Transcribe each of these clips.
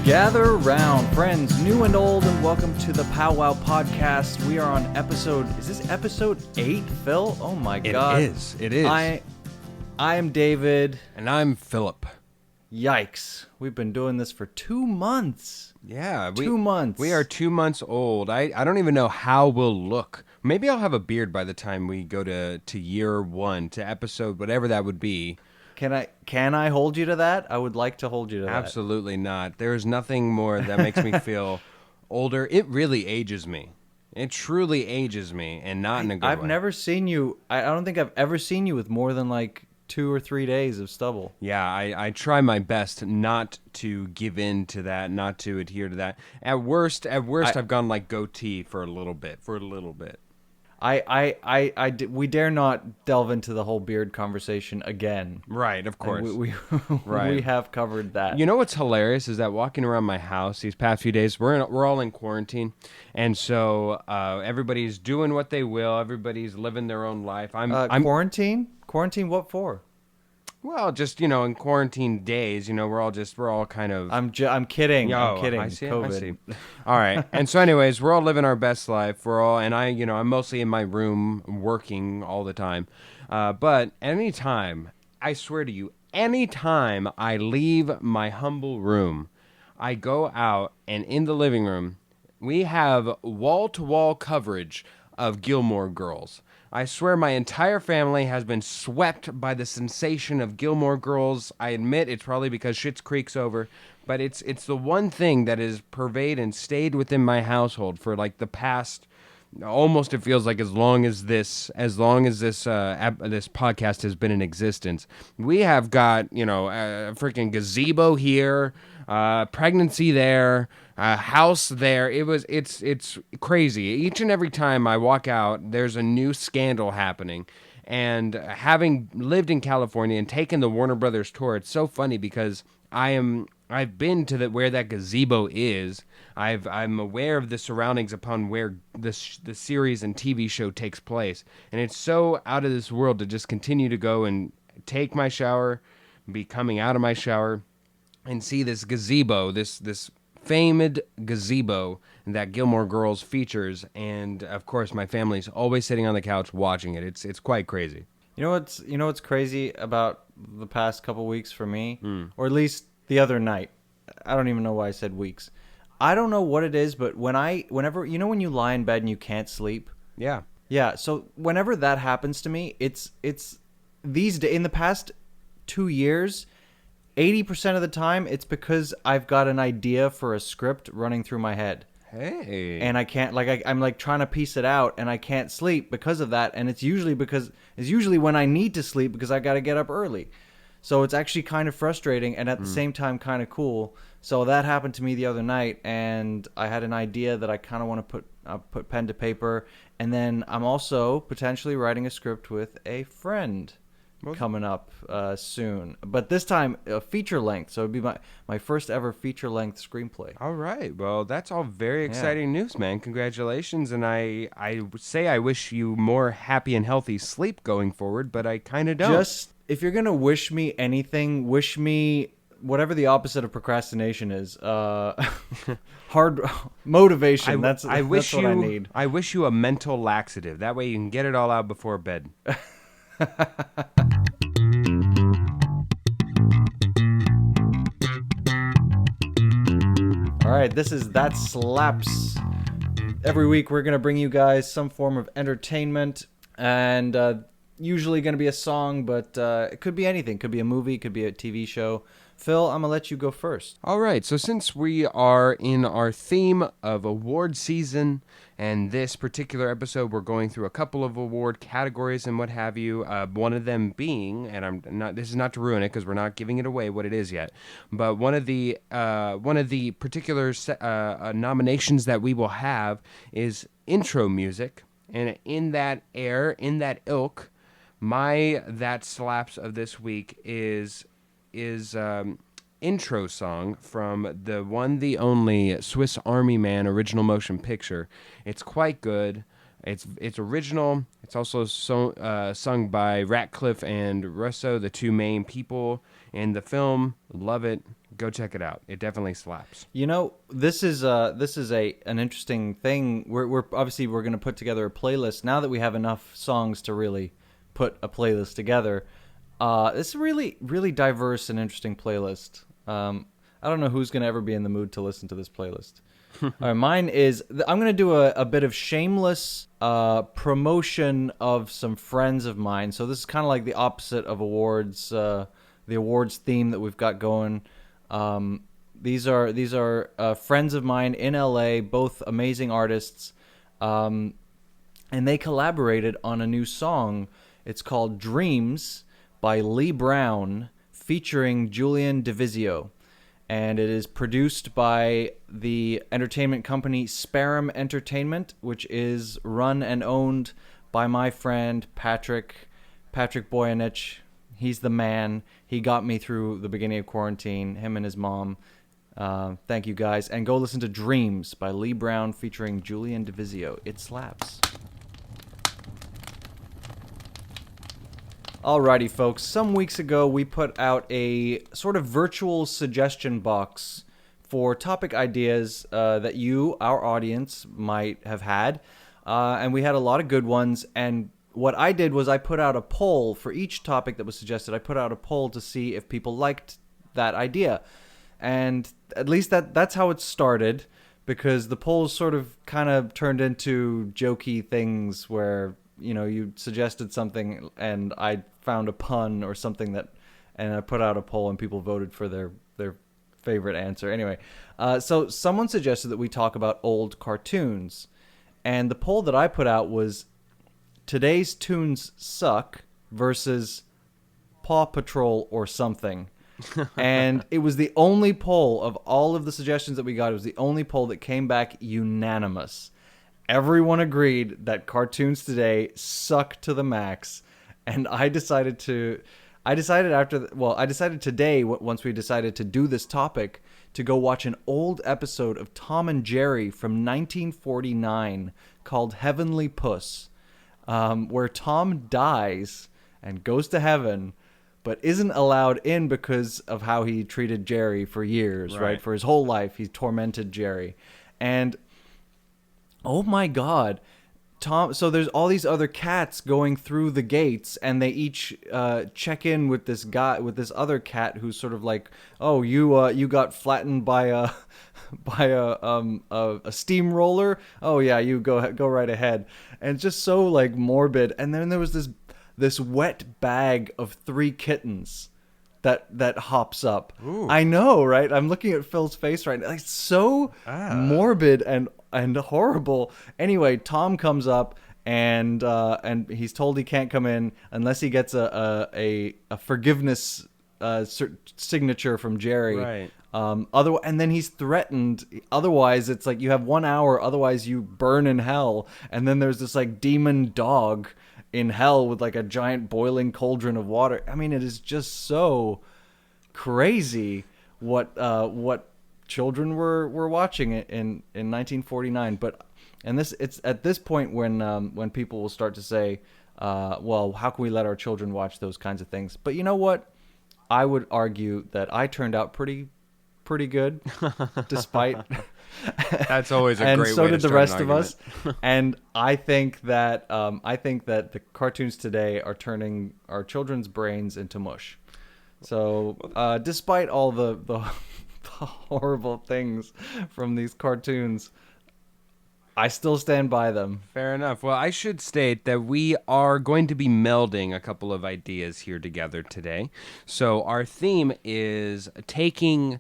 Gather round, friends, new and old, and welcome to the POWWOW podcast. We are on is this episode 8, Phil? Oh my God. It is. I am David. And I'm Philip. Yikes. We've been doing this for 2 months. Yeah. 2 months. We are 2 months old. I don't even know how we'll look. Maybe I'll have a beard by the time we go to year 1, to episode, whatever that would be. Can I hold you to that? I would like to hold you to that. Absolutely not. There is nothing more that makes me feel older. It really ages me. It truly ages me, and not in a good way. I've never seen you. I don't think I've ever seen you with more than like 2 or 3 days of stubble. Yeah, I try my best not to give in to that, not to adhere to that. At worst, I've gone like goatee for a little bit. We dare not delve into the whole beard conversation again. Right, of course. We Right. we have covered that. You know what's hilarious is that walking around my house these past few days, we're all in quarantine, and so everybody's doing what they will. Everybody's living their own life. I'm quarantine. Quarantine. What for? Well, just in quarantine days, we're all kind of. I'm kidding. I'm kidding. I see. COVID. I see. All right, and so anyways, we're all living our best life. I'm mostly in my room working all the time, but anytime, I swear to you, anytime I leave my humble room, I go out, and in the living room, we have wall-to-wall coverage of Gilmore Girls. I swear my entire family has been swept by the sensation of Gilmore Girls. I admit it's probably because Schitt's Creek's over, but it's the one thing that has pervaded and stayed within my household for like the past, almost it feels like as long as this podcast has been in existence. We have got a freaking gazebo here, pregnancy there, house there. It's crazy. Each and every time I walk out, there's a new scandal happening. And having lived in California and taken the Warner Brothers tour, it's so funny because I've been to where that gazebo is. I'm aware of the surroundings upon where the series and TV show takes place, and it's so out of this world to just continue to go and take my shower, be coming out of my shower, and see this gazebo, this famed gazebo that Gilmore Girls features, and of course my family's always sitting on the couch watching it. It's quite crazy. You know what's crazy about the past couple weeks for me, or at least the other night. I don't even know why I said weeks. I don't know what it is, but whenever when you lie in bed and you can't sleep. Yeah. Yeah. So whenever that happens to me, it's these days in the past 2 years. 80% of the time, it's because I've got an idea for a script running through my head. Hey. And I can't, I'm like trying to piece it out, and I can't sleep because of that. And it's usually when I need to sleep because I got to get up early. So it's actually kind of frustrating and at the same time kind of cool. So that happened to me the other night, and I had an idea that I kind of want to put pen to paper. And then I'm also potentially writing a script with a friend coming up soon, but this time a feature length, so it'd be my first ever feature length screenplay. All right, well, that's all very exciting news, man. Congratulations. And I would say I wish you more happy and healthy sleep going forward, but I kind of don't. Just if you're gonna wish me anything, wish me whatever the opposite of procrastination is. Hard motivation. That's what I need. I wish you a mental laxative, that way you can get it all out before bed. All right, this is That Slaps. Every week we're going to bring you guys some form of entertainment, and usually going to be a song, but it could be anything. Could be a movie, could be a TV show. Phil, I'm going to let you go first. All right, so since we are in our theme of award season, and this particular episode we're going through a couple of award categories and what have you, one of them being, and this is not to ruin it because we're not giving it away what it is yet, but one of the particular nominations that we will have is intro music, and in that ilk, my That Slaps of this week is intro song from the one, the only Swiss Army Man original motion picture. It's quite good. It's original. It's also sung by Ratcliffe and Russo, the two main people in the film. Love it. Go check it out. It definitely slaps. You know, this is an interesting thing. We're obviously we're going to put together a playlist now that we have enough songs to really put a playlist together. It's a really diverse and interesting playlist. I don't know who's going to ever be in the mood to listen to this playlist. All right, mine is I'm going to do a bit of shameless promotion of some friends of mine. So this is kind of like the opposite of awards, the awards theme that we've got going. These are friends of mine in LA, both amazing artists, and they collaborated on a new song. It's called Dreams by Lee Brown featuring Julian DeVizio. And it is produced by the entertainment company Sparum Entertainment, which is run and owned by my friend Patrick Boyanich. He's the man. He got me through the beginning of quarantine, him and his mom. Thank you, guys. And go listen to Dreams by Lee Brown featuring Julian DeVizio. It slaps. Alrighty, folks. Some weeks ago, we put out a sort of virtual suggestion box for topic ideas that you, our audience, might have had. And we had a lot of good ones. And what I did was I put out a poll for each topic that was suggested. I put out a poll to see if people liked that idea. And at least that's how it started, because the polls sort of kind of turned into jokey things where, you know, you suggested something and I found a pun or something and I put out a poll and people voted for their favorite answer. Anyway, so someone suggested that we talk about old cartoons. And the poll that I put out was today's tunes suck versus Paw Patrol or something. And it was the only poll of all of the suggestions that we got. It was the only poll that came back unanimous. Everyone agreed that cartoons today suck to the max. And I decided today, once we decided to do this topic, to go watch an old episode of Tom and Jerry from 1949 called Heavenly Puss, where Tom dies and goes to heaven, but isn't allowed in because of how he treated Jerry for years, right? For his whole life, he tormented Jerry. And, oh my God, Tom, so there's all these other cats going through the gates, and they each check in with this other cat who's sort of like, oh, you got flattened by a steamroller. Oh yeah, you go right ahead. And it's just so like morbid. And then there was this wet bag of 3 kittens that hops up. Ooh. I know, right? I'm looking at Phil's face right now. It's so morbid and horrible. Anyway, Tom comes up and he's told he can't come in unless he gets a forgiveness signature from Jerry. Right. And then he's threatened. Otherwise, it's like you have 1 hour. Otherwise, you burn in hell. And then there's this like demon dog in hell with like a giant boiling cauldron of water. I mean, it is just so crazy what children were watching it in 1949. It's at this point when people will start to say, well, how can we let our children watch those kinds of things? But you know what? I would argue that I turned out pretty good, despite. That's always a and great so way to did the start rest an of us. And I think that the cartoons today are turning our children's brains into mush. So despite all the horrible things from these cartoons, I still stand by them. Fair enough. Well, I should state that we are going to be melding a couple of ideas here together today. So our theme is taking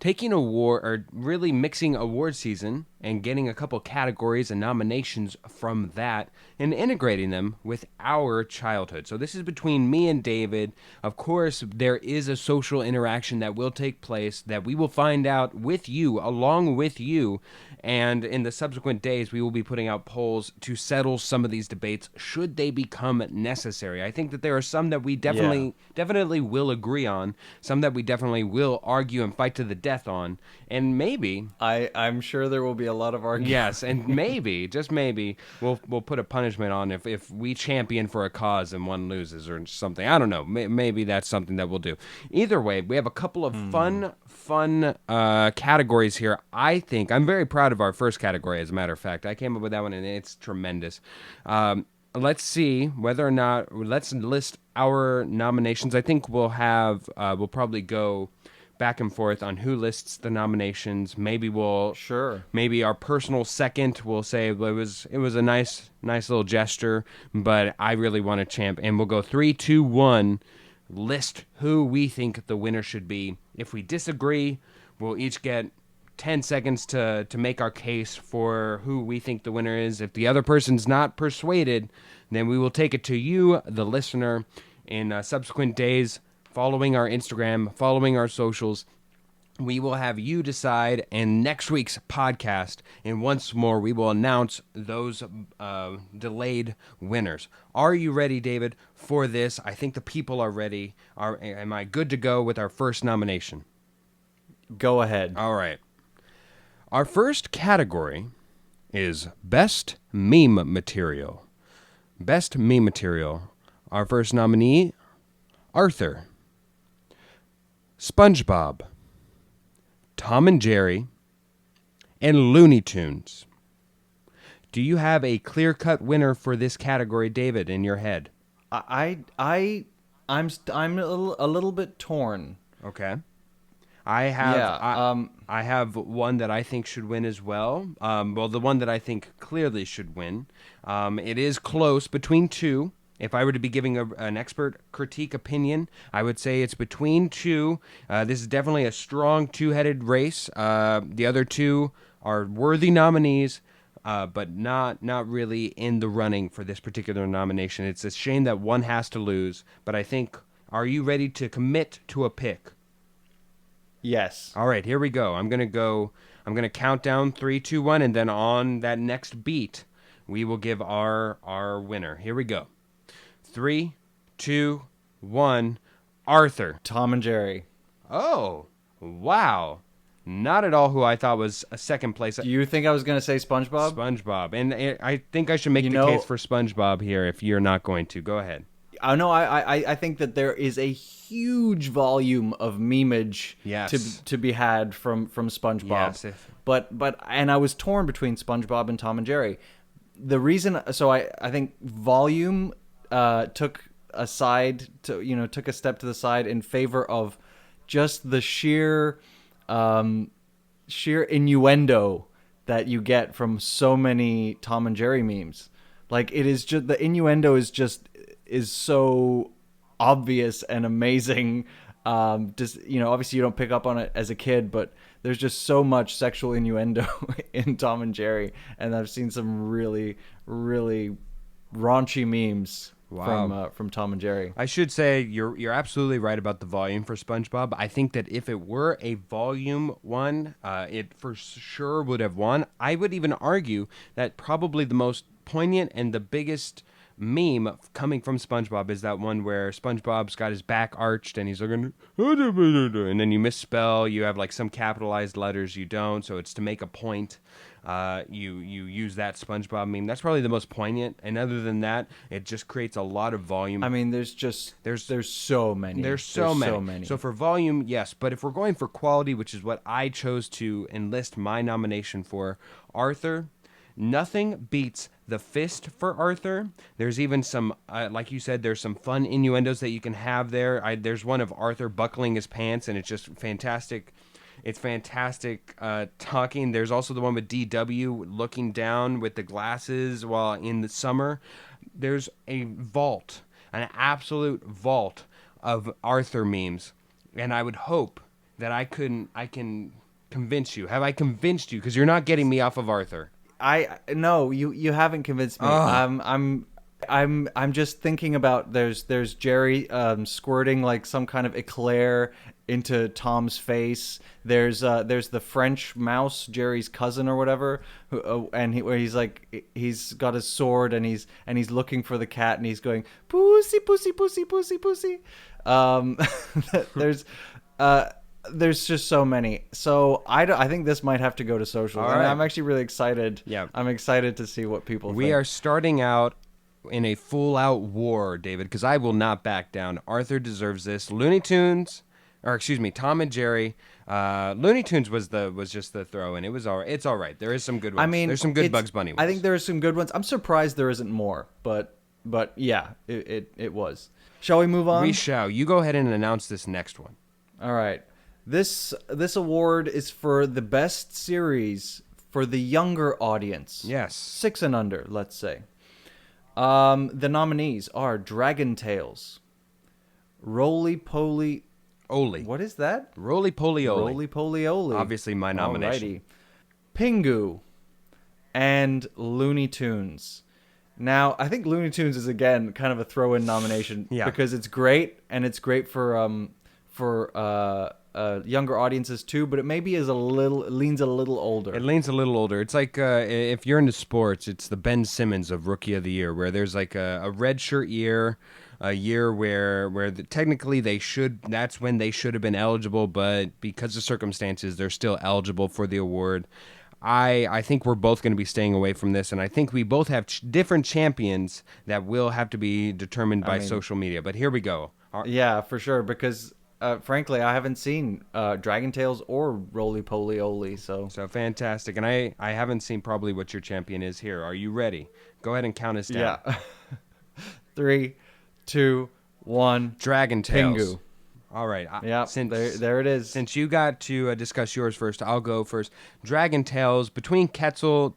award, or really mixing award season and getting a couple categories and nominations from that and integrating them with our childhood. So this is between me and David. Of course, there is a social interaction that will take place that we will find out with you, along with you. And in the subsequent days, we will be putting out polls to settle some of these debates should they become necessary. I think that there are some that we definitely will agree on, some that we definitely will argue and fight to the death on, and maybe I'm sure there will be a lot of arguing. Yes, and maybe, just maybe, we'll put a punishment on if we champion for a cause and one loses or something. I don't know. Maybe that's something that we'll do. Either way, we have a couple of fun categories here. I think I'm very proud of our first category. As a matter of fact, I came up with that one, and it's tremendous. Let's see whether or not. Let's list our nominations. I think we'll probably go back and forth on who lists the nominations. Maybe maybe our personal second will say, well, it was a nice little gesture, but I really want to champ. And we'll go 3, 2, 1, list who we think the winner should be. If we disagree, we'll each get 10 seconds to make our case for who we think the winner is. If the other person's not persuaded, then we will take it to you, the listener, in subsequent days, following our Instagram, following our socials. We will have you decide in next week's podcast, and once more, we will announce those delayed winners. Are you ready, David, for this? I think the people are ready. Am I good to go with our first nomination? Go ahead. All right. Our first category is Best Meme Material. Best Meme Material. Our first nominee, Arthur, SpongeBob, Tom and Jerry, and Looney Tunes. Do you have a clear-cut winner for this category, David, in your head? I'm a little bit torn. Okay. I have one that I think should win as well. The one that I think clearly should win. It is close between two. If I were to be giving an expert critique opinion, I would say it's between two. This is definitely a strong two-headed race. The other two are worthy nominees, but not really in the running for this particular nomination. It's a shame that one has to lose, but I think, are you ready to commit to a pick? Yes. All right, here we go. I'm going to count down 3, 2, 1, and then on that next beat, we will give our winner. Here we go. 3, 2, 1. Arthur. Tom and Jerry. Oh, wow. Not at all who I thought was a second place. Do you think I was going to say SpongeBob? SpongeBob. And I think I should make the case for SpongeBob here if you're not going to. Go ahead. I think that there is a huge volume of memeage to be had from SpongeBob. Yes. But I was torn between SpongeBob and Tom and Jerry. The reason, so I think volume took a step to the side in favor of just the sheer innuendo that you get from so many Tom and Jerry memes. Like, it is just, the innuendo is so obvious and amazing. Obviously you don't pick up on it as a kid, but there's just so much sexual innuendo in Tom and Jerry, and I've seen some really, really raunchy memes. Wow. From Tom and Jerry. I should say you're absolutely right about the volume for SpongeBob. I think that if it were a volume one, it for sure would have won. I would even argue that probably the most poignant and the biggest meme coming from SpongeBob is that one where SpongeBob's got his back arched and he's looking, and then you misspell. You have like some capitalized letters you don't, so it's to make a point. You use that SpongeBob meme. That's probably the most poignant. And other than that, it just creates a lot of volume. I mean, there's so many. There's so many. So for volume, yes. But if we're going for quality, which is what I chose to enlist my nomination for, Arthur, nothing beats the fist for Arthur. There's even some, like you said, there's some fun innuendos that you can have there. There's one of Arthur buckling his pants, and it's just fantastic. It's fantastic talking. There's also the one with DW looking down with the glasses while in the summer. There's a vault, an absolute vault of Arthur memes, and I would hope that I can convince you. Have I convinced you? Because you're not getting me off of Arthur. No, you haven't convinced me. I'm just thinking about there's Jerry squirting like some kind of eclair into Tom's face. There's the French mouse, Jerry's cousin or whatever, where he's got his sword and he's looking for the cat and he's going pussy pussy pussy pussy pussy. There's there's just so many. So I think this might have to go to socials. All And right. I'm actually really excited. Yeah. I'm excited to see what people We think. are starting out in a full-out war, David, because I will not back down. Arthur deserves this. Looney Tunes, or excuse me, Tom and Jerry. Looney Tunes was just the throw, and it's all right. There is some good ones. I mean, there's some good it's- Bugs Bunny ones. I think there are some good ones. I'm surprised there isn't more, but yeah, it was. Shall we move on? We shall. You go ahead and announce this next one. All right. This award is for the best series for the younger audience. Yes. 6 and under, let's say. The nominees are Dragon Tales, Roly Poly. Oli. What is that? Roly Poly Oli. Roly Poly Oly. Obviously my nomination. Alrighty. Pingu, and Looney Tunes. Now, I think Looney Tunes is again kind of a throw-in nomination because it's great and it's great for younger audiences too, but it maybe leans a little older. It leans a little older. It's like if you're into sports, it's the Ben Simmons of Rookie of the Year, where there's like a red shirt year, a year where technically that's when they should have been eligible, but because of circumstances, they're still eligible for the award. I think we're both going to be staying away from this, and I think we both have different champions that will have to be determined by social media. But here we go. Yeah, for sure, because frankly, I haven't seen Dragon Tales or Roly Poly Oly, so fantastic. And I haven't seen probably what your champion is here. Are you ready? Go ahead and count us down. yeah. 3, 2, 1. Dragon Tales. Pingu. All right. Yeah, there it is. Since you got to discuss yours first, I'll go first. Dragon Tales, between Quetzal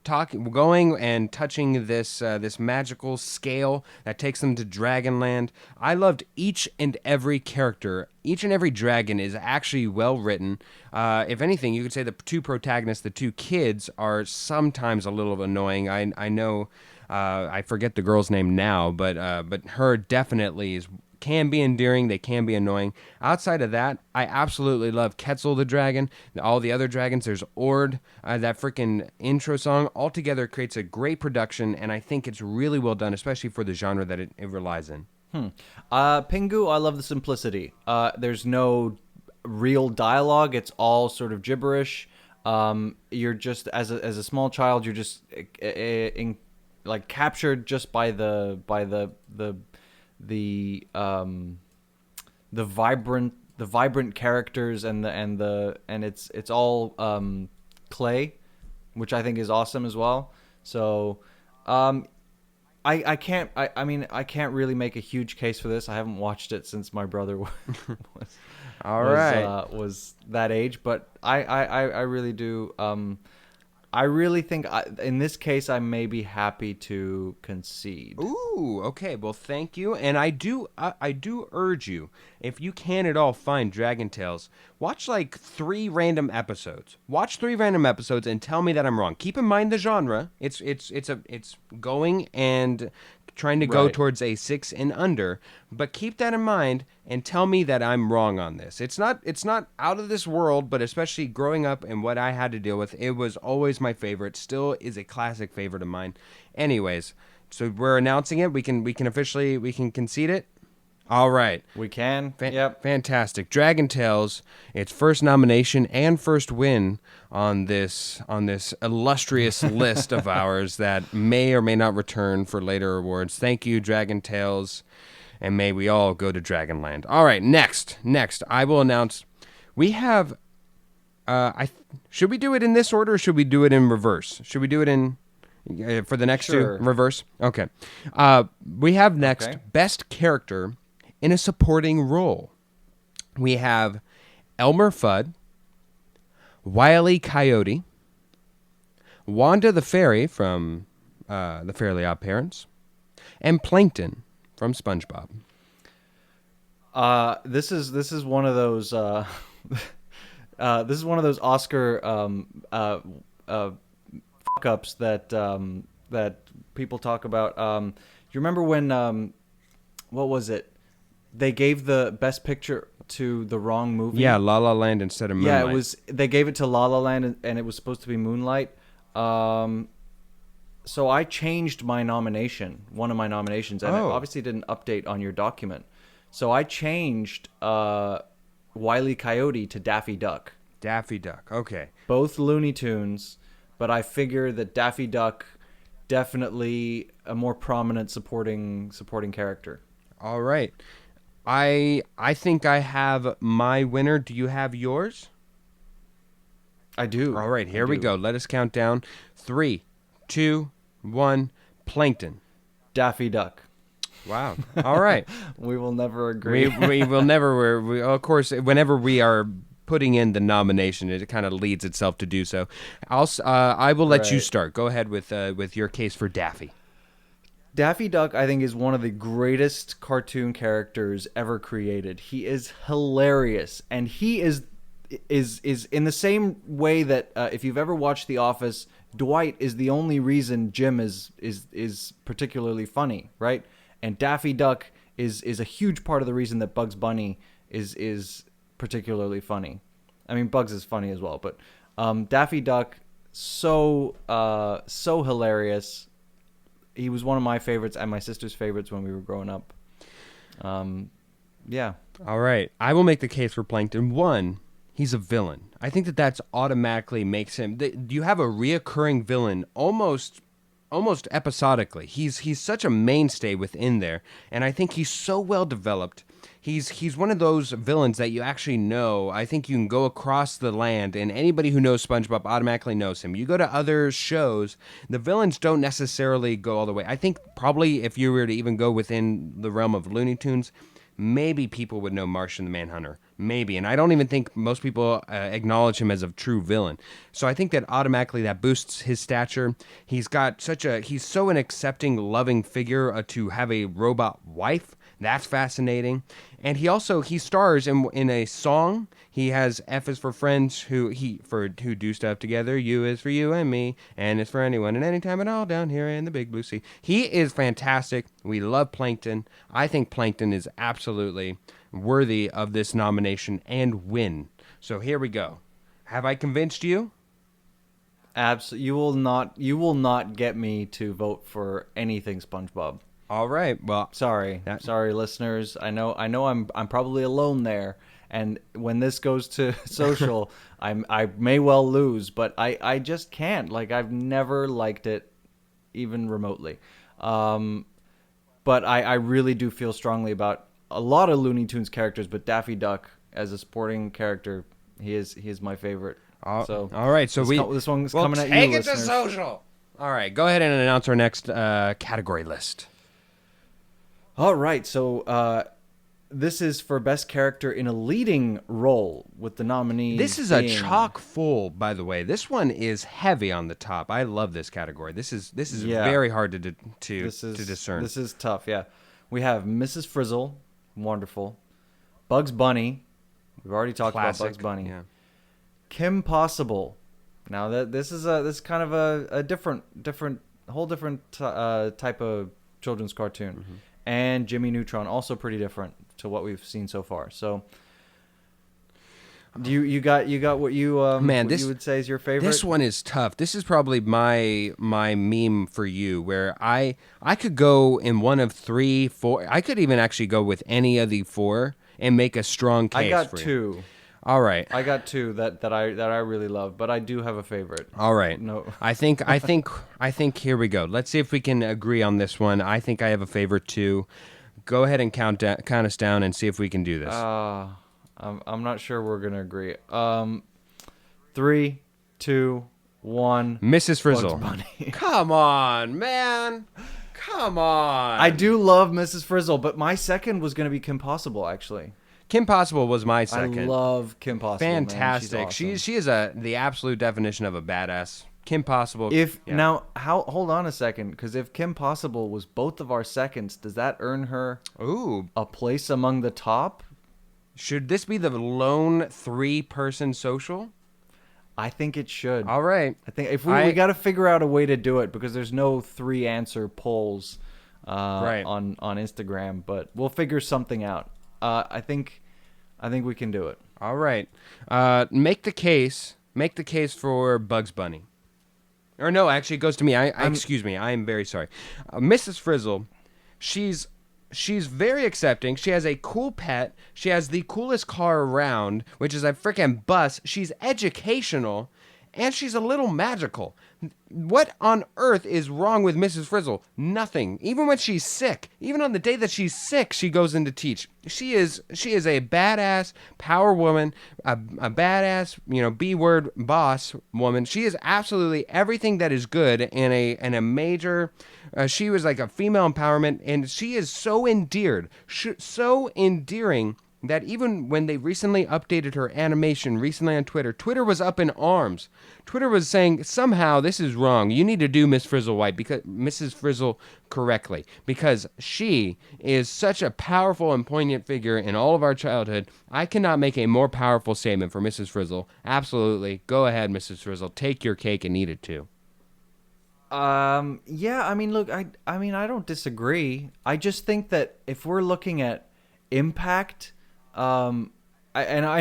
going and touching this magical scale that takes them to Dragonland. I loved each and every character. Each and every dragon is actually well written. If anything, you could say the two protagonists, the two kids, are sometimes a little annoying. I know I forget the girl's name now, but her definitely can be endearing, they can be annoying. Outside of that, I absolutely love Quetzal the dragon, all the other dragons. There's Ord, that freaking intro song. Altogether creates a great production, and I think it's really well done, especially for the genre that it relies in. Pingu, I love the simplicity. There's no real dialogue. It's all sort of gibberish. You're just as a small child, you're just like captured just by the vibrant characters and it's all clay, which I think is awesome as well. So I can't really make a huge case for this. I haven't watched it since my brother was that age, but I really do. I really think in this case I may be happy to concede. Ooh, okay. Well, thank you. And I do urge you, if you can at all find Dragon Tales, watch like 3 random episodes. Watch 3 random episodes and tell me that I'm wrong. Keep in mind the genre. It's going and trying to go towards a 6 and under, but keep that in mind and tell me that I'm wrong on this. It's not out of this world, but especially growing up and what I had to deal with, it was always my favorite. Still is a classic favorite of mine. Anyways, so we're announcing it. We can concede it. All right. We can. Yep. Fantastic. Dragon Tales, its first nomination and first win on this illustrious list of ours that may or may not return for later awards. Thank you, Dragon Tales, and may we all go to Dragonland. All right, next, I will announce we have. Should we do it in this order, or should we do it in reverse? Should we do it in for the next two reverse? Okay. We have next best character in a supporting role. We have Elmer Fudd, Wile E. Coyote, Wanda the Fairy from The Fairly Odd Parents, and Plankton from SpongeBob. This is one of those. This is one of those Oscar fuck-ups that people talk about. You remember when what was it? They gave the best picture to the wrong movie. Yeah, La La Land instead of Moonlight. Yeah, it was. They gave it to La La Land, and it was supposed to be Moonlight. So I changed my nomination, one of my nominations, and it obviously didn't update on your document. So I changed Wile E. Coyote to Daffy Duck. Daffy Duck. Okay. Both Looney Tunes, but I figure that Daffy Duck definitely a more prominent supporting character. All right. I think I have my winner. Do you have yours? I do. All right, here we go. Let us count down. 3, 2, 1. Plankton. Daffy Duck. Wow. All right. We will never agree. we will never. Of course, whenever we are putting in the nomination, it kind of leads itself to do so. I will let you Right. start. Go ahead with your case for Daffy. Daffy Duck, I think, is one of the greatest cartoon characters ever created. He is hilarious, and he is in the same way that if you've ever watched The Office, Dwight is the only reason Jim is particularly funny, right? And Daffy Duck is a huge part of the reason that Bugs Bunny is particularly funny. I mean, Bugs is funny as well, but Daffy Duck so hilarious. He was one of my favorites and my sister's favorites when we were growing up. Yeah. All right. I will make the case for Plankton. One, he's a villain. I think that's automatically makes him. You have a reoccurring villain almost episodically. He's such a mainstay within there, and I think he's so well developed. He's one of those villains that you actually know. I think you can go across the land, and anybody who knows SpongeBob automatically knows him. You go to other shows, the villains don't necessarily go all the way. I think probably if you were to even go within the realm of Looney Tunes, maybe people would know Martian the Manhunter. Maybe. And I don't even think most people acknowledge him as a true villain. So I think that automatically that boosts his stature. He's so an accepting, loving figure to have a robot wife. That's fascinating. And he stars in a song. He has F is for friends who do stuff together. U is for you and me, and it's for anyone and anytime at all down here in the big blue sea. He is fantastic. We love Plankton. I think Plankton is absolutely worthy of this nomination and win. So here we go. Have I convinced you? Absolutely. You will not get me to vote for anything SpongeBob. All right. Well, Sorry, listeners. I know. I'm probably alone there. And when this goes to social, I may well lose, but I just can't. Like, I've never liked it, even remotely. But I really do feel strongly about a lot of Looney Tunes characters. But Daffy Duck as a supporting character, he is my favorite. So all right. So this one's coming at you, take it listeners. to social. All right. Go ahead and announce our next category list. All right, so this is for best character in a leading role with the nominees. This is a chock full, by the way. This one is heavy on the top. I love this category. This is very hard to discern. This is tough. Yeah, we have Mrs. Frizzle, wonderful. Bugs Bunny, we've already talked Classic. about Bugs Bunny. Yeah. Kim Possible. Now this is kind of a whole different type of children's cartoon. Mm-hmm. And Jimmy Neutron, also pretty different to what we've seen so far. So, you got what you you would say is your favorite? This one is tough. This is probably my meme for you, where I could go in one of 3, 4. I could even actually go with any of the 4 and make a strong case. I got for 2. You. All right. I got 2 that I really love, but I do have a favorite. All right. No. I think here we go. Let's see if we can agree on this one. I think I have a favorite too. Go ahead and count us down and see if we can do this. I'm not sure we're gonna agree. 3, 2, 1. Mrs. Frizzle. Bugs Bunny. Come on, man. Come on. I do love Mrs. Frizzle, but my second was gonna be Kim Possible, actually. Kim Possible was my second. I love Kim Possible. Fantastic. Man. She's awesome. She is the absolute definition of a badass. Kim Possible. Hold on a second, because if Kim Possible was both of our seconds, does that earn her a place among the top? Should this be the lone 3-person social? I think it should. All right. I think if we got to figure out a way to do it, because there's no 3-answer polls on Instagram, but we'll figure something out. I think we can do it. All right. Make the case for Bugs Bunny. Or no, actually, it goes to me. Excuse me. I am very sorry. Mrs. Frizzle, she's she's very accepting. She has a cool pet. She has the coolest car around, which is a freaking bus. She's educational, and she's a little magical. What on earth is wrong with Mrs. Frizzle? Nothing. Even when she's sick, even on the day that she's sick, she goes in to teach. She is a badass power woman, a badass, B-word boss woman. She is absolutely everything that is good in a major. She was like a female empowerment, and she is so endeared, so endearing, that even when they recently updated her animation recently on Twitter was up in arms. Twitter was saying, somehow this is wrong. You need to do Mrs. Frizzle correctly, because she is such a powerful and poignant figure in all of our childhood. I cannot make a more powerful statement for Mrs. Frizzle. Absolutely. Go ahead, Mrs. Frizzle. Take your cake and eat it too. Yeah, I mean, look, I mean, I don't disagree. I just think that if we're looking at impact, I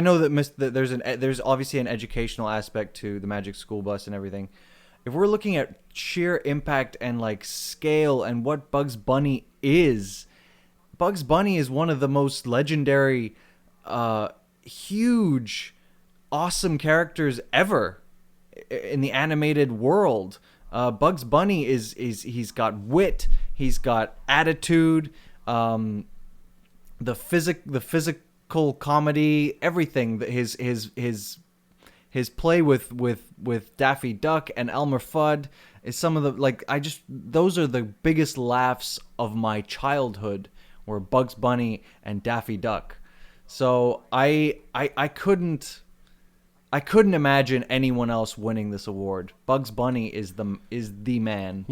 know that there's obviously an educational aspect to the Magic School Bus and everything. If we're looking at sheer impact and like scale and what Bugs Bunny is one of the most legendary, huge, awesome characters ever in the animated world. Bugs Bunny he's got wit, he's got attitude, the physical comedy, everything. His play with Daffy Duck and Elmer Fudd is some of the those are the biggest laughs of my childhood, were Bugs Bunny and Daffy Duck. So I couldn't imagine anyone else winning this award. Bugs Bunny is the man.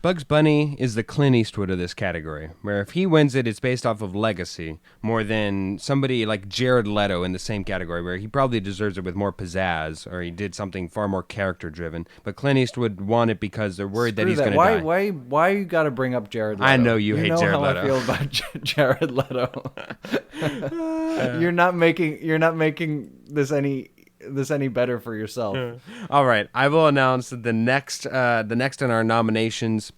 Bugs Bunny is the Clint Eastwood of this category, where if he wins it, it's based off of legacy more than somebody like Jared Leto in the same category, where he probably deserves it with more pizzazz, or he did something far more character-driven. But Clint Eastwood won it because they're worried that he's going to die. Why you got to bring up Jared Leto? I know you hate Jared Leto. You know how I feel about Jared Leto. You're not making this any better for yourself. All right, I will announce the next in our nominations.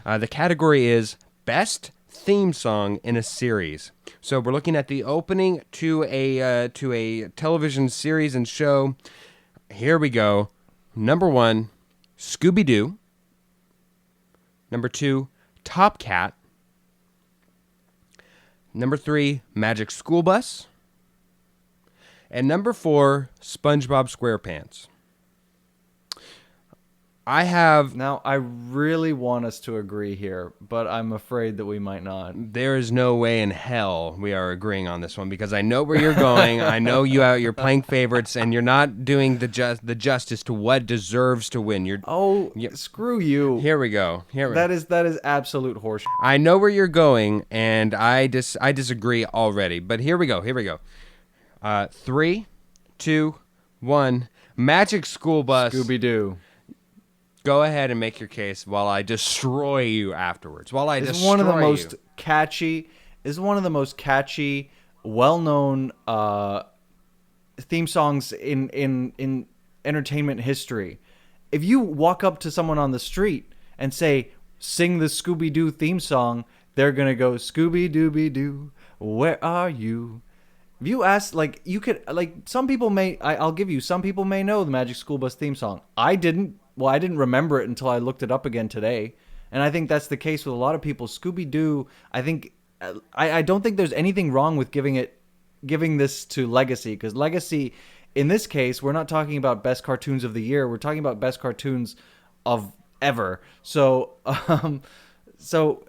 The category is Best Theme Song in a Series. So we're looking at the opening to a television series and show. Here we go. Number 1, Scooby-Doo. Number 2, Top Cat. Number 3, Magic School Bus. And number 4, SpongeBob SquarePants. Now, I really want us to agree here, but I'm afraid that we might not. There is no way in hell we are agreeing on this one, because I know where you're going. I know you're playing favorites, and you're not doing the justice to what deserves to win. Screw you. Here we go. That is absolute horseshit. I know where you're going, and I disagree already. But here we go. 3, 2, 1. Magic School Bus. Scooby-Doo. Go ahead and make your case while I destroy you afterwards. It's one of the most catchy, well-known theme songs in entertainment history. If you walk up to someone on the street and say, "Sing the Scooby-Doo theme song," they're gonna go, "Scooby-Dooby-Doo, where are you?" If you ask, some people may, I'll give you, some people may know the Magic School Bus theme song. I didn't remember it until I looked it up again today. And I think that's the case with a lot of people. Scooby-Doo, I don't think there's anything wrong with giving this to Legacy, because Legacy, in this case, we're not talking about best cartoons of the year. We're talking about best cartoons of ever. So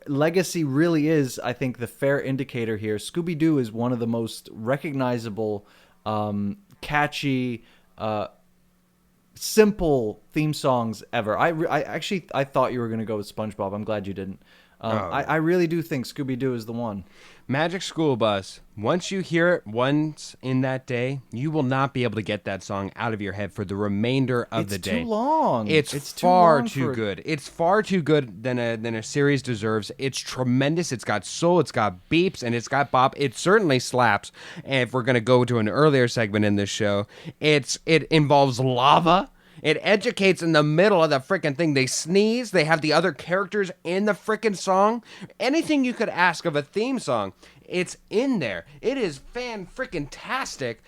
Legacy really is, I think, the fair indicator here. Scooby-Doo is one of the most recognizable, catchy, simple theme songs ever. I thought you were going to go with SpongeBob. I'm glad you didn't. I really do think Scooby-Doo is the one. Magic School Bus, once you hear it once in that day, you will not be able to get that song out of your head for the remainder of the day. It's too long. It's far too good. It's far too good than a series deserves. It's tremendous. It's got soul, it's got beeps, and it's got bop. It certainly slaps. And if we're going to go to an earlier segment in this show, it involves lava. It educates in the middle of the freaking thing. They sneeze. They have the other characters in the freaking song. Anything you could ask of a theme song, it's in there. It is fan-freaking-tastic.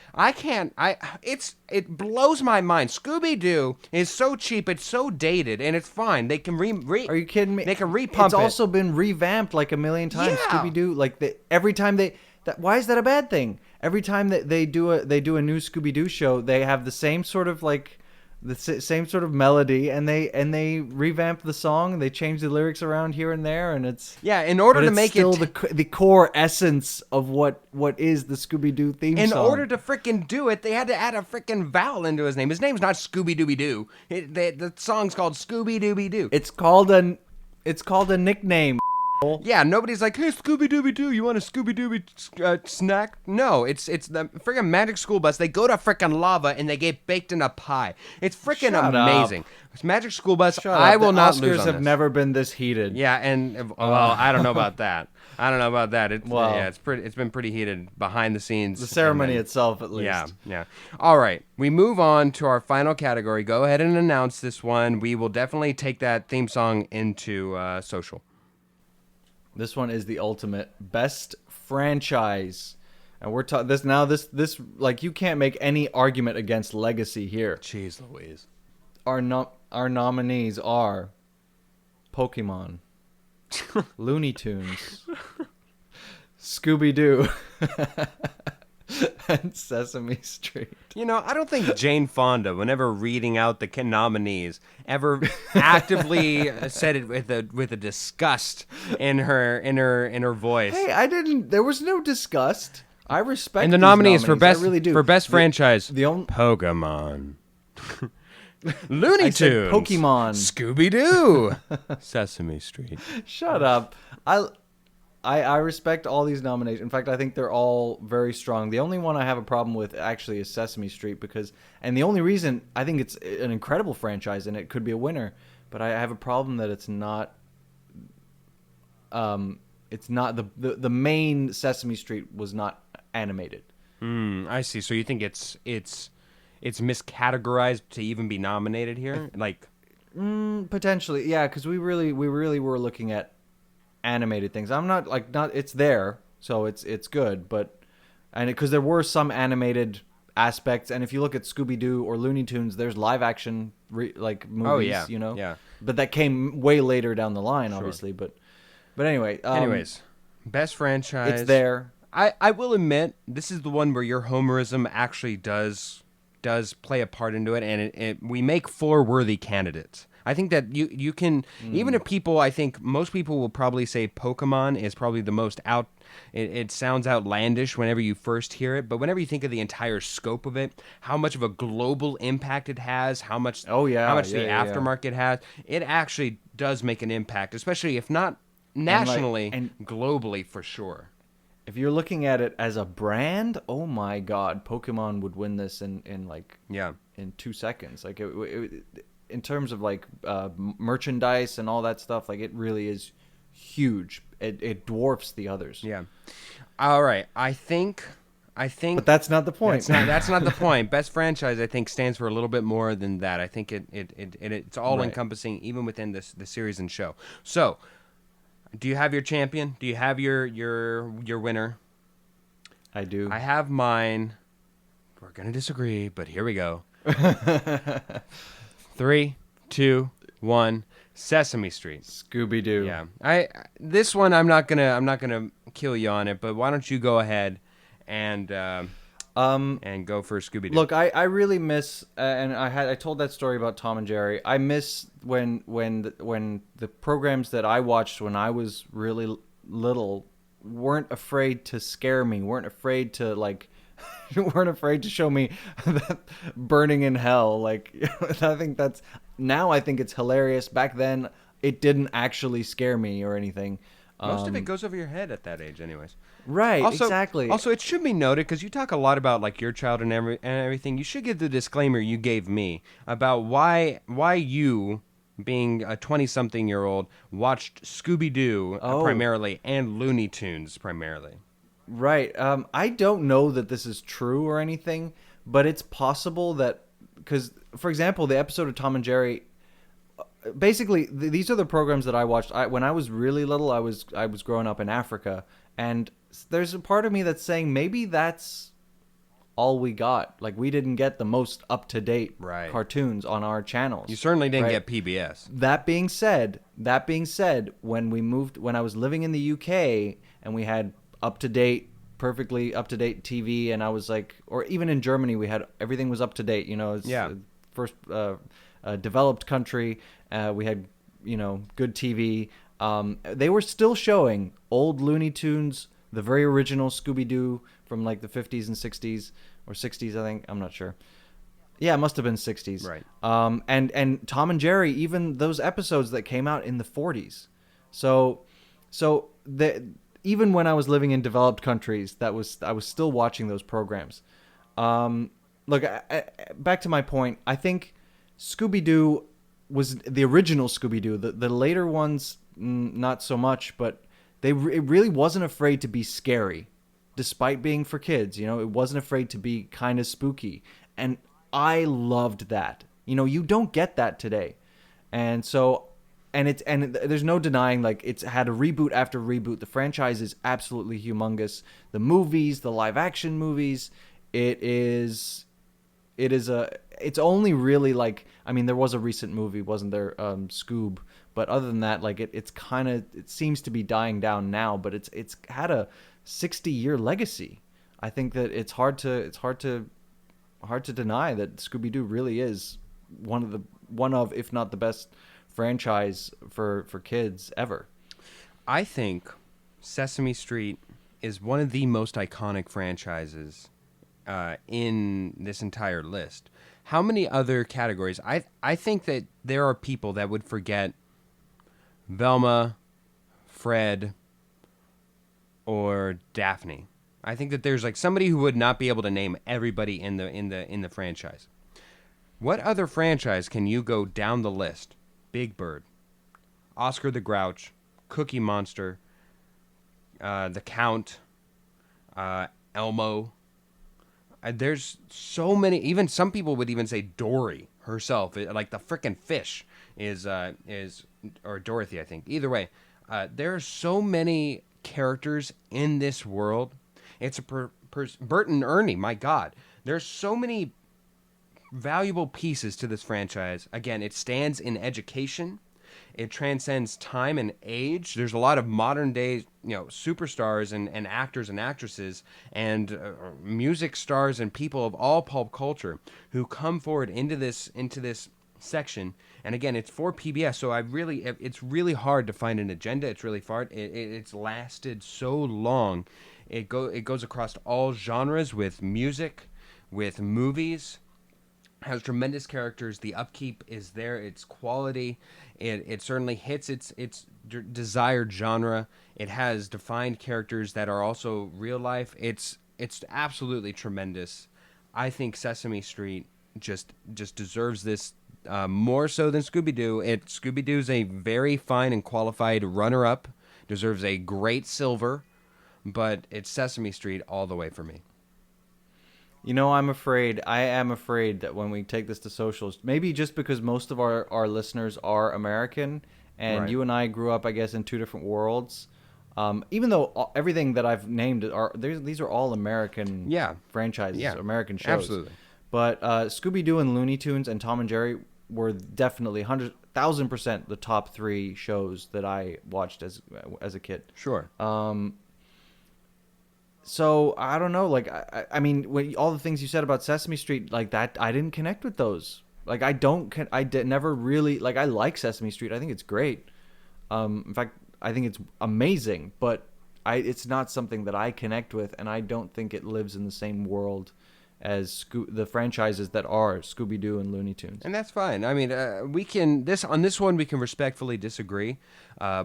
It blows my mind. Scooby-Doo is so cheap. It's so dated, and it's fine. They can Are you kidding me? They can repump It's also been revamped like a million times. Yeah. Scooby-Doo, like every time why is that a bad thing? Every time that they do a new Scooby-Doo show, they have the same sort of same sort of melody, and they revamp the song. They change the lyrics around here and there, and it's in order to make still it the core essence of what is the Scooby-Doo theme song. In order to freaking do it, they had to add a freaking vowel into his name. His name's not Scooby-Dooby-Doo. The song's called Scooby-Dooby-Doo. It's called a nickname. Yeah, nobody's like, hey, Scooby-Dooby-Doo, you want a Scooby-Dooby snack? No, it's the freaking Magic School Bus. They go to freaking lava and they get baked in a pie. It's freaking amazing. It's Magic School Bus. I will not lose on this. Oscars have never been this heated. Yeah, and well, I don't know about that. It's been pretty heated behind the scenes. The ceremony itself, at least. Yeah. All right, we move on to our final category. Go ahead and announce this one. We will definitely take that theme song into social. This one is the ultimate best franchise, and we're talking this like you can't make any argument against legacy here. Jeez Louise. Our nominees are Pokemon, Looney Tunes, Scooby-Doo, and Sesame Street. You know, I don't think Jane Fonda, whenever reading out the nominees, ever actively said it with a disgust in her voice. Hey, I didn't. There was no disgust. I respect. And the these nominees for best I really do. for best franchise. The only Pokemon, Looney Tunes, Pokemon, Scooby-Doo, Sesame Street. Shut up. I respect all these nominations. In fact, I think they're all very strong. The only one I have a problem with actually is Sesame Street and the only reason I think it's an incredible franchise and it could be a winner, but I have a problem that it's not the main Sesame Street was not animated. I see. So you think it's miscategorized to even be nominated here? Like Potentially, yeah, because we really were looking at animated things. I'm not it's there, so it's good, but because there were some animated aspects, and if you look at Scooby-Doo or Looney Tunes, there's live action movies. Oh yeah, yeah, but that came way later down the line, obviously. But anyway, anyways, best franchise. It's there. I will admit this is the one where your homerism actually does play a part into it, and we make 4 worthy candidates. I think that you can, even if I think most people will probably say Pokemon is probably the most it sounds outlandish whenever you first hear it, but whenever you think of the entire scope of it, how much of a global impact it has, how much the aftermarket has, it actually does make an impact, especially if not nationally, and globally for sure. If you're looking at it as a brand, oh my God, Pokemon would win this in 2 seconds. Like in terms of merchandise and all that stuff, like it really is huge. It dwarfs the others. Yeah. All right. I think. But that's not the point. That's not the point. Best franchise, I think, stands for a little bit more than that. I think it's all encompassing, even within the series and show. So, do you have your champion? Do you have your winner? I do. I have mine. We're gonna disagree, but here we go. 3, 2, 1. Sesame Street. Scooby-Doo. Yeah. This one I'm not gonna kill you on it, but why don't you go ahead and go for Scooby-Doo? Look, I really miss and I told that story about Tom and Jerry. I miss when the programs that I watched when I was really little weren't afraid to scare me, weren't afraid to weren't afraid to show me that burning in hell. I think it's hilarious. Back then, it didn't actually scare me or anything. Most of it goes over your head at that age, anyways. Right, exactly. Also, it should be noted, because you talk a lot about your child and everything. You should give the disclaimer you gave me about why you, being a 20-something-year-old, watched Scooby-Doo primarily and Looney Tunes primarily. Right. I don't know that this is true or anything, but it's possible that because for example, the episode of Tom and Jerry. Basically, these are the programs that I watched. When I was really little, I was growing up in Africa, and there's a part of me that's saying maybe that's all we got. Like, we didn't get the most up to date Right. cartoons on our channels. You certainly didn't right? get PBS. That being said, when I was living in the UK and we had perfectly up to date TV, and I was like, or even in Germany, everything was up to date. You know, it's first developed country. We had, good TV. They were still showing old Looney Tunes, the very original Scooby-Doo from like the 50s and 60s or 60s, I think. I'm not sure. Yeah, it must have been 60s. Right. And Tom and Jerry, even those episodes that came out in the 40s. So even when I was living in developed countries, I was still watching those programs. Look, back to my point. I think Scooby-Doo was the original Scooby-Doo. The later ones, not so much, but it really wasn't afraid to be scary, despite being for kids. It wasn't afraid to be kind of spooky, and I loved that. You don't get that today, and so, and there's no denying, like, it's had a reboot after reboot. The franchise is absolutely humongous. The movies, the live action movies, it's only really, like, I mean, there was a recent movie, wasn't there, Scoob, but other than that, like, it seems to be dying down now, but it's had a 60-year legacy. I think that it's hard to deny that Scooby-Doo really is one of if not the best franchise for kids ever. I think Sesame Street is one of the most iconic franchises in this entire list. How many other categories? I think that there are people that would forget Velma, Fred, or Daphne. I think that there's like somebody who would not be able to name everybody in the franchise. What other franchise can you go down the list? Big Bird, Oscar the Grouch, Cookie Monster, The Count, Elmo. There's so many. Even some people would even say Dory herself, like the frickin' fish is or Dorothy, I think. Either way, there are so many characters in this world. It's Bert and Ernie. My God, there's so many valuable pieces to this franchise. Again, it stands in education. It transcends time and age. There's a lot of modern day, superstars and actors and actresses and music stars and people of all pulp culture who come forward into this section. And again, it's for PBS, so it's really hard to find an agenda. It's really far. It's lasted so long. It goes across all genres with music, with movies. Has tremendous characters. The upkeep is there. It's quality. It certainly hits its desired genre. It has defined characters that are also real life. It's absolutely tremendous. I think Sesame Street just deserves this more so than Scooby-Doo. Scooby-Doo is a very fine and qualified runner-up. Deserves a great silver, but it's Sesame Street all the way for me. I am afraid that when we take this to socials, maybe just because most of our listeners are American, and Right. you and I grew up, I guess, in two different worlds. Even though everything that I've named these are all American franchises, American shows. Absolutely. But Scooby-Doo and Looney Tunes and Tom and Jerry were definitely 100,000% the top three shows that I watched as a kid. Sure. So I don't know, like I mean, all the things you said about Sesame Street, like that, I didn't connect with those. Like never really, like, I like Sesame Street. I think it's great. In fact, I think it's amazing. But it's not something that I connect with, and I don't think it lives in the same world as the franchises that are Scooby-Doo and Looney Tunes. And that's fine. I mean, we can on this one we can respectfully disagree,